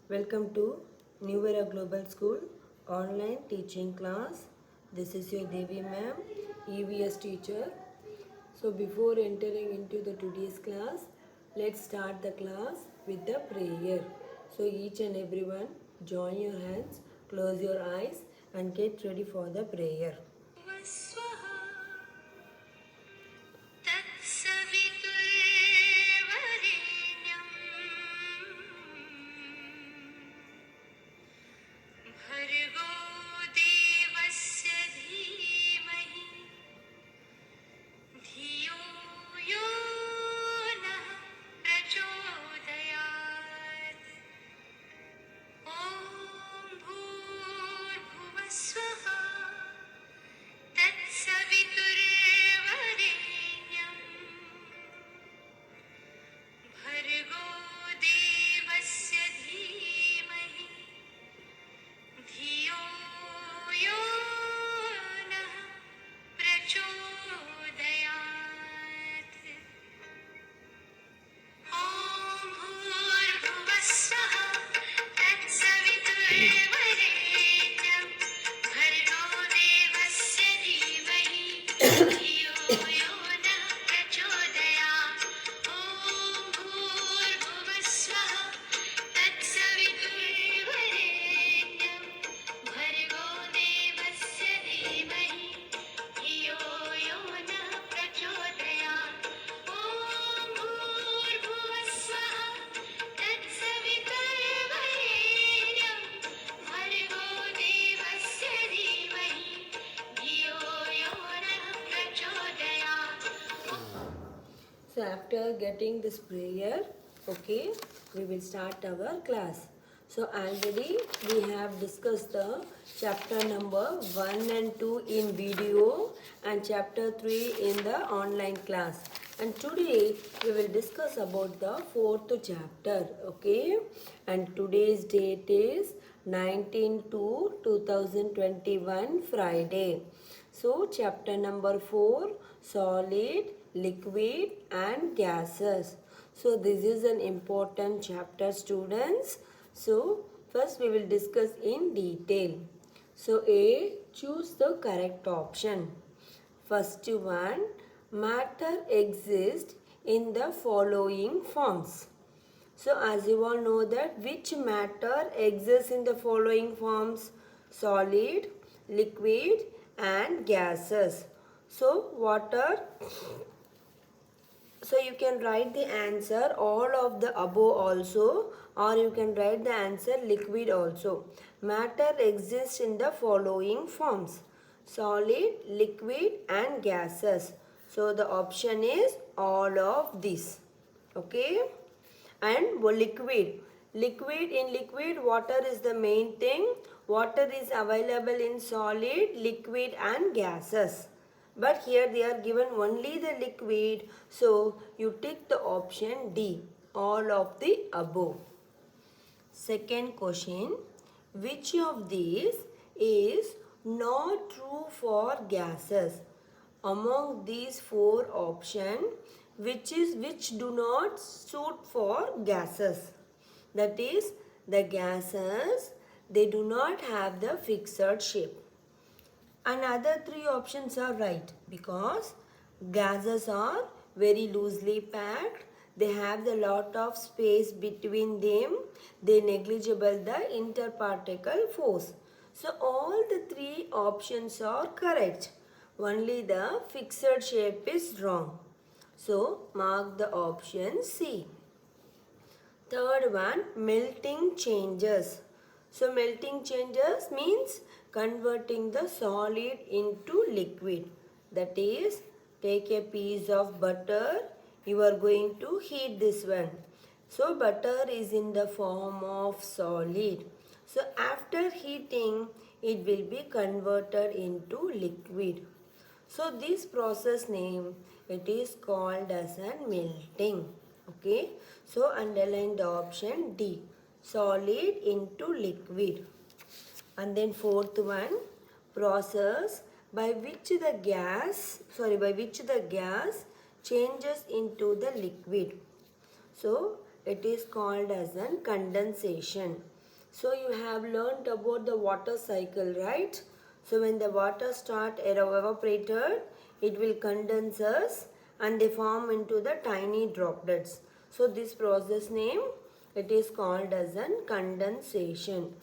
Welcome to New Era Global School online teaching class. This is your Devi ma'am, EVS teacher. So before entering into the today's class, let's start the class with the prayer. So each and everyone join your hands, close your eyes and get ready for the prayer. भर्गो देवस्य धीमहि धियो यो नः प्रचोदयात् ॐ भूर्भुवः स्वः तत्सवितुर्वरेण्यं भर्गो देवस्य धीमहि धियो यो नः प्रचोदयात् ॐ भूर्भुवः स्वः तत्सवितुर्वरेण्यं भर्गो देवस्य धीमहि धियो यो नः प्रचोदयात् ॐ भूर्भुवः स्वः तत्सवितुर्वरेण्यं भर्गो देवस्य धीमहि धियो यो नः प्रचोदयात् ॐ भूर्भुवः स्वः तत्सवितुर्वरेण्यं भर्गो देवस्य धीमहि धियो यो नः प्रचोदयात् So after getting this prayer, okay, we will start our class. So already we have discussed the chapter number 1 and 2 in video and chapter 3 in the online class. And today we will discuss about the fourth chapter, okay. And today's date is 19/2/2021 Friday. So chapter number 4, solid, liquid and gases. So this is an important chapter, students. So first we will discuss in detail. So A, choose the correct option. First one, matter exists in the following forms. So as you all know that which matter exists in the following forms: solid, liquid and gases. So water, so you can write the answer all of the above also, or you can write the answer liquid also. Matter exists in the following forms: solid, liquid and gases. So the option is all of these. Okay. And liquid. In liquid, water is the main thing. Water is available in solid, liquid and gases. But here they are given only the liquid. So you tick the option D, all of the above. Second question, which of these is not true for gases? Among these four options, which do not suit for gases? That is, the gases, they do not have the fixed shape. And other three options are right, because gases are very loosely packed. They have a lot of space between them. They negligible the interparticle force. So all the three options are correct. Only the fixed shape is wrong. So mark the option C. Third one, melting changes. So melting changes means converting the solid into liquid. That is, take a piece of butter. You are going to heat this one. So butter is in the form of solid. So after heating, it will be converted into liquid. So this process name, it is called as a melting. Okay. So underline the option D, solid into liquid. And then fourth one, process by which the gas changes into the liquid. So it is called as a condensation. So you have learned about the water cycle, right? So when the water start evaporated, it will condenses and they form into the tiny droplets. So this process name, it is called as an condensation.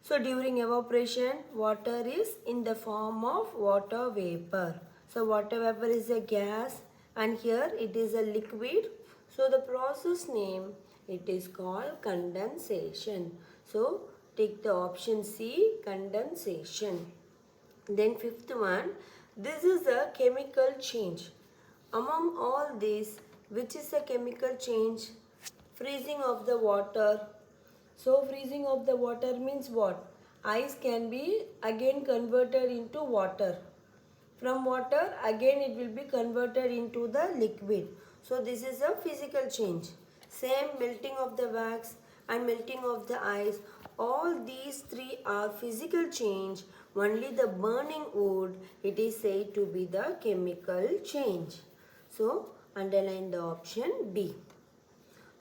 So during evaporation, water is in the form of water vapor. So water vapor is a gas and here it is a liquid. So the process name, it is called condensation. So take the option C, condensation. Then fifth one, this is a chemical change. Among all these, which is a chemical change? Freezing of the water. So freezing of the water means what? Ice can be again converted into water. From water again it will be converted into the liquid. So this is a physical change. Same melting of the wax and melting of the ice. All these three are physical change. Only the burning wood, it is said to be the chemical change. So underline the option B.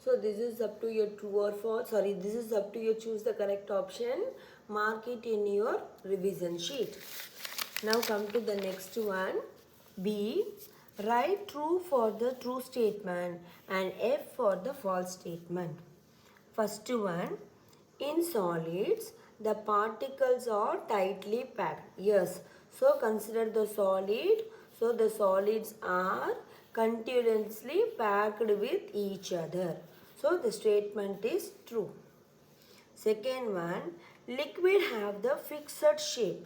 So this is up to your true or false. Sorry, this is up to you. Choose the correct option. Mark it in your revision sheet. Now come to the next one. B. Write true for the true statement and F for the false statement. First one. In solids, the particles are tightly packed. Yes. So consider the solid. So the solids are continuously packed with each other. So the statement is true. Second one, liquid have the fixed shape.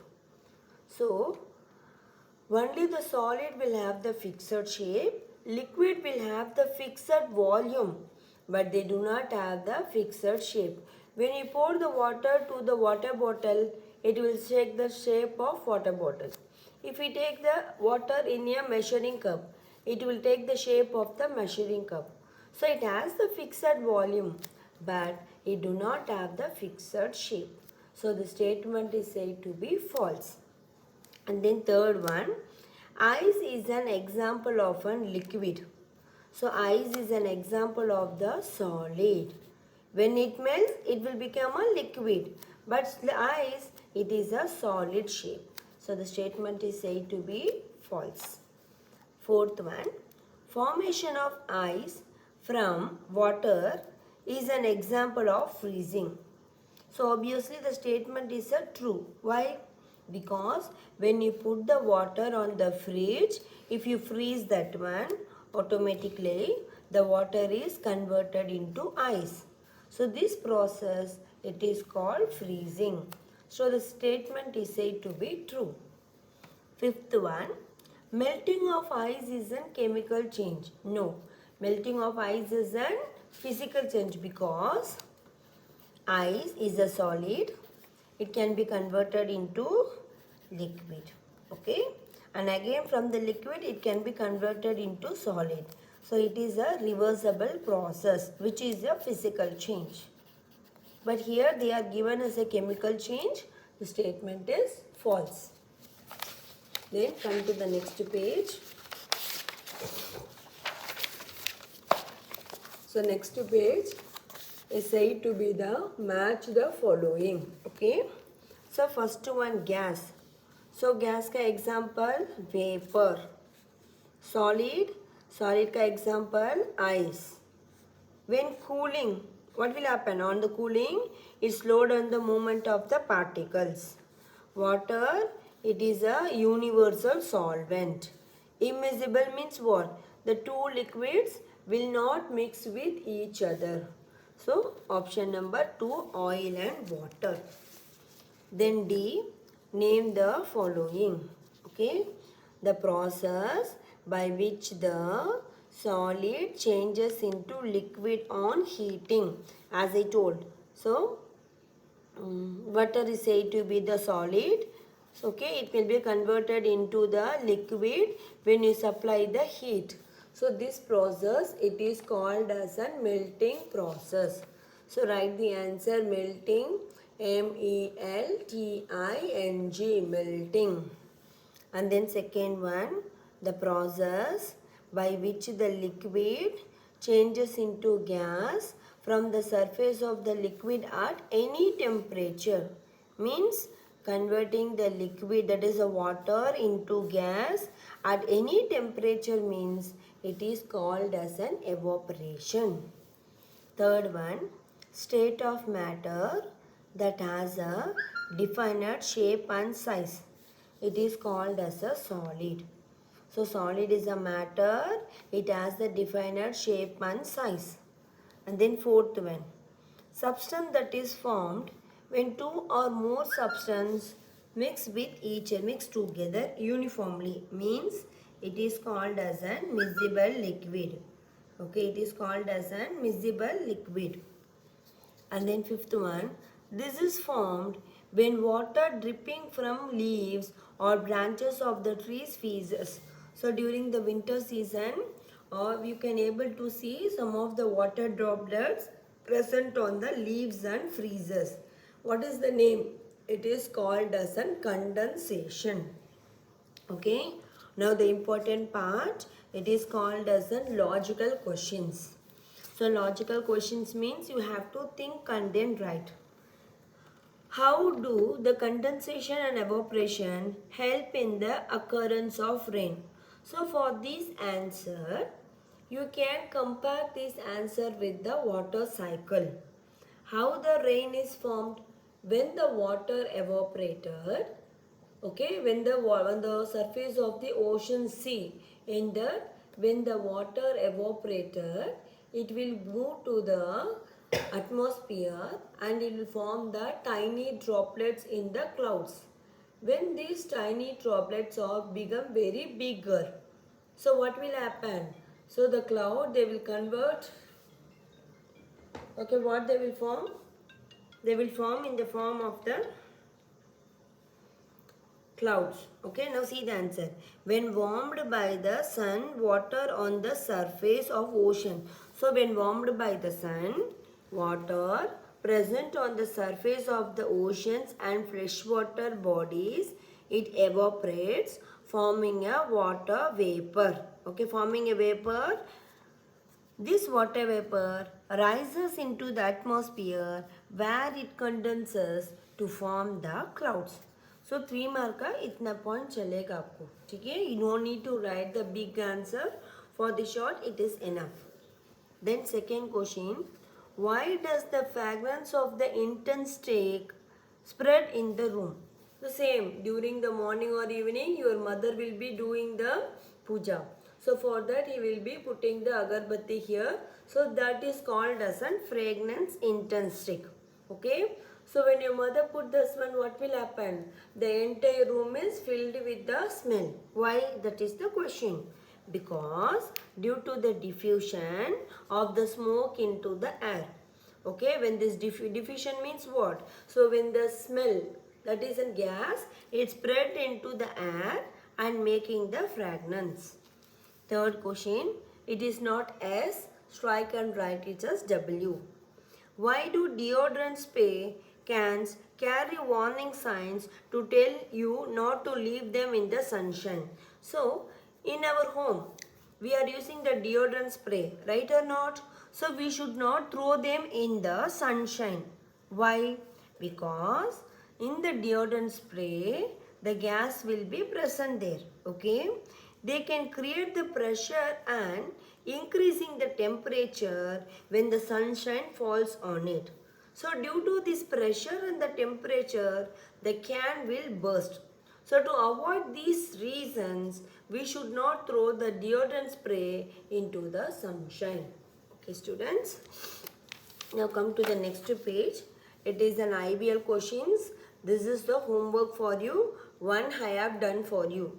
So only the solid will have the fixed shape. Liquid will have the fixed volume, but they do not have the fixed shape. When you pour the water to the water bottle, it will take the shape of water bottle. If we take the water in a measuring cup, it will take the shape of the measuring cup. So it has the fixed volume, but it do not have the fixed shape. So the statement is said to be false. And then third one, ice is an example of a liquid. So ice is an example of the solid. When it melts, it will become a liquid. But the ice, it is a solid shape. So the statement is said to be false. Fourth one, formation of ice from water is an example of freezing. So obviously the statement is a true. Why? Because when you put the water on the fridge, if you freeze that one, automatically the water is converted into ice. So this process, it is called freezing. So the statement is said to be true. Fifth one, melting of ice is a chemical change. No, melting of ice is a physical change because ice is a solid. It can be converted into liquid. Okay. And again from the liquid it can be converted into solid. So it is a reversible process which is a physical change. But here they are given as a chemical change. The statement is false. Then come to the next page. So next page is said to be the match the following. Okay. So first one, gas. So gas का example vapor. Solid, solid का example ice. When cooling, what will happen? On the cooling, it slow down the movement of the particles. Water, it is a universal solvent. Immiscible means what? The two liquids will not mix with each other. So option number 2, oil and water. Then D, name the following. Okay, the process by which the solid changes into liquid on heating, as I told. So water is said to be the solid. Okay, it will be converted into the liquid when you supply the heat. So this process, it is called as a melting process. So write the answer, melting, melting, melting. And then second one, the process by which the liquid changes into gas from the surface of the liquid at any temperature. Means converting the liquid, that is a water, into gas at any temperature means it is called as an evaporation. Third one, state of matter that has a definite shape and size. It is called as a solid. So solid is a matter, it has the definite shape and size. And then fourth one, substance that is formed when two or more substances mix with each other, mix together uniformly, means it is called as an miscible liquid. Okay, it is called as an miscible liquid. And then fifth one, this is formed when water dripping from leaves or branches of the trees freezes. So during the winter season, you can able to see some of the water droplets present on the leaves and freezes. What is the name? It is called as a condensation. Okay. Now the important part, it is called as a logical questions. So logical questions means you have to think and then write. How do the condensation and evaporation help in the occurrence of rain? So for this answer, you can compare this answer with the water cycle. How the rain is formed when the water evaporated. Okay, when the surface of the ocean sea in that, when the water evaporated, it will move to the atmosphere and it will form the tiny droplets in the clouds. When these tiny droplets are become very bigger, so what will happen? So the cloud, they will convert. Okay, what they will form? They will form in the form of the clouds. Okay, now see the answer. When warmed by the sun, water on the surface of ocean. So when warmed by the sun, water present on the surface of the oceans and freshwater bodies, it evaporates, forming a water vapor. Okay, forming a vapor. This water vapor rises into the atmosphere where it condenses to form the clouds. So 3 mark का इतना point चलेगा आपको, ठीक है? You don't need to write the big answer. For the short, it is enough. Then second question, why does the fragrance of the incense stick spread in the room? The same, during the morning or evening, your mother will be doing the puja. So for that, he will be putting the agarbatti here. So that is called as a fragrance incense stick. Okay. So when your mother put this one, what will happen? The entire room is filled with the smell. Why? That is the question. Because due to the diffusion of the smoke into the air. Okay, when this diffusion means what? So when the smell, that is a gas, it spread into the air and making the fragrance. Third question, it is not S, strike and write it as W. Why do deodorant spray cans carry warning signs to tell you not to leave them in the sunshine? So, in our home, we are using the deodorant spray, right or not? So, we should not throw them in the sunshine. Why? Because in the deodorant spray, the gas will be present there, okay? They can create the pressure and increasing the temperature when the sunshine falls on it. So due to this pressure and the temperature, the can will burst. So to avoid these reasons, we should not throw the deodorant spray into the sunshine. Okay, students. Now come to the next page. It is an IBL questions. This is the homework for you. One I have done for you.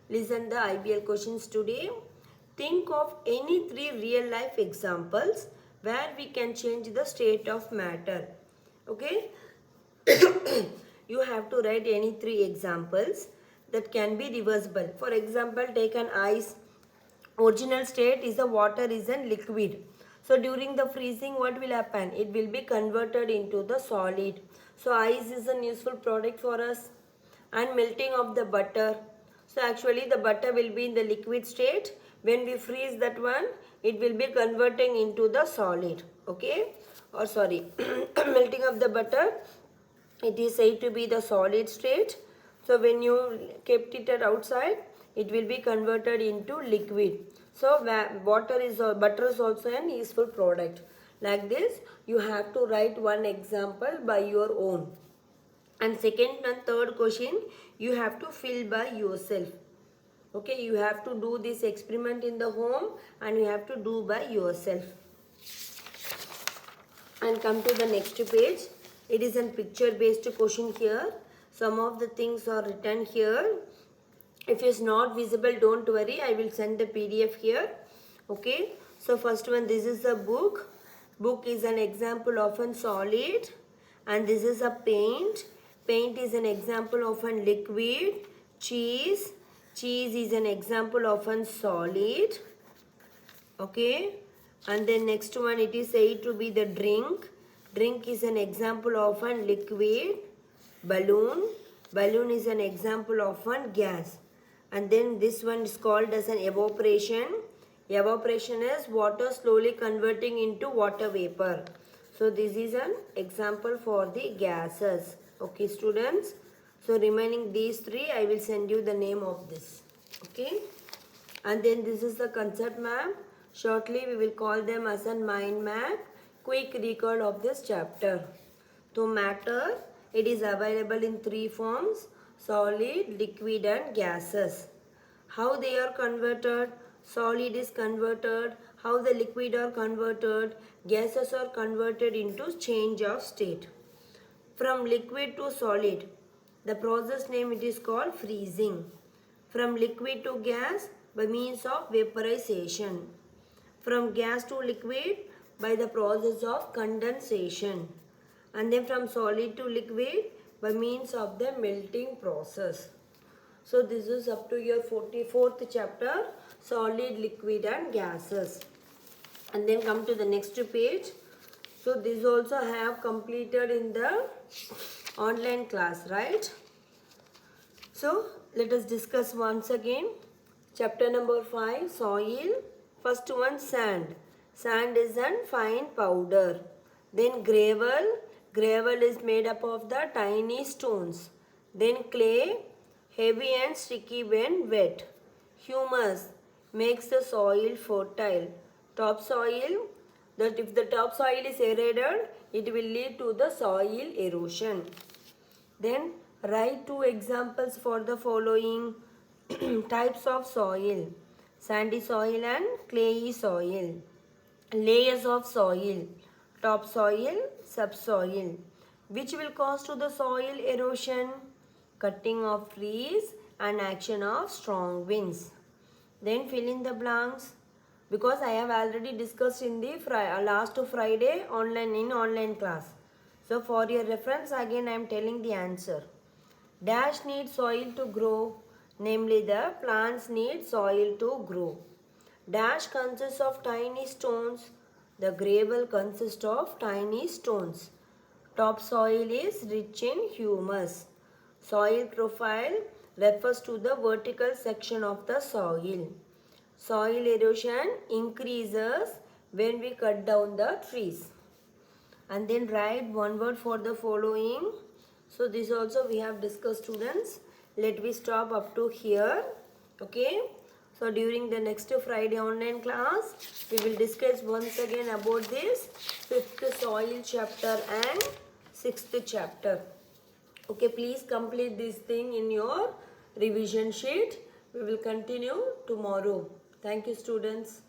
Listen the IBL questions today. Think of any 3 real life examples where we can change the state of matter. Okay? You have to write any 3 examples that can be reversible. For example, take an ice. Original state is the water is a liquid. So during the freezing, what will happen? It will be converted into the solid. So ice is a useful product for us. And melting of the butter. So actually the butter will be in the liquid state. When we freeze that one, it will be converting into the solid. Okay. or sorry, melting of the butter, it is said to be the solid state. So when you kept it at outside, it will be converted into liquid. So water is or butter is also an useful product. Like this, you have to write one example by your own. And second and third question, you have to fill by yourself. Okay, you have to do this experiment in the home and you have to do by yourself. And come to the next page. It is a picture based question here. Some of the things are written here. If it's not visible, don't worry, I will send the PDF here. Okay, so first one, this is a book. Book is an example of a solid, and this is a paint. Paint is an example of a liquid. Cheese is an example of a solid. Okay, and then next one, it is said to be the drink. Drink is an example of a liquid. Balloon is an example of a gas. And then this one is called as an evaporation. Evaporation is water slowly converting into water vapor. So this is an example for the gases. Okay, students. So remaining these three, I will send you the name of this. Okay. And then this is the concept map. Shortly we will call them as a mind map. Quick recall of this chapter. So matter, it is available in three forms: solid, liquid and gases. How they are converted? Solid is converted. How the liquid are converted? Gases are converted into change of state. From liquid to solid, the process name it is called freezing. From liquid to gas by means of vaporization. From gas to liquid by the process of condensation. And then from solid to liquid by means of the melting process. So this is up to your 44th chapter, solid, liquid and gases. And then come to the next page. So this also I have completed in the online class, right? So let us discuss once again. Chapter number 5, soil. First one, sand. Sand is a fine powder. Then gravel. Gravel is made up of the tiny stones. Then clay, heavy and sticky when wet. Humus makes the soil fertile. Topsoil, that if the topsoil is eroded, it will lead to the soil erosion. Then write two examples for the following types of soil: sandy soil and clayey soil. Layers of soil: topsoil, subsoil. Which will cause to the soil erosion? Cutting of trees and action of strong winds. Then fill in the blanks. Because I have already discussed in the last Friday online class. So for your reference again I am telling the answer. Dash needs soil to grow. Namely the plants need soil to grow. Dash consists of tiny stones. The gravel consists of tiny stones. Topsoil is rich in humus. Soil profile refers to the vertical section of the soil. Soil erosion increases when we cut down the trees. And then write one word for the following. So this also we have discussed, students. Let me stop up to here. Okay. So during the next Friday online class, we will discuss once again about this 5th soil chapter and 6th chapter. Okay, please complete this thing in your revision sheet. We will continue tomorrow. Thank you, students.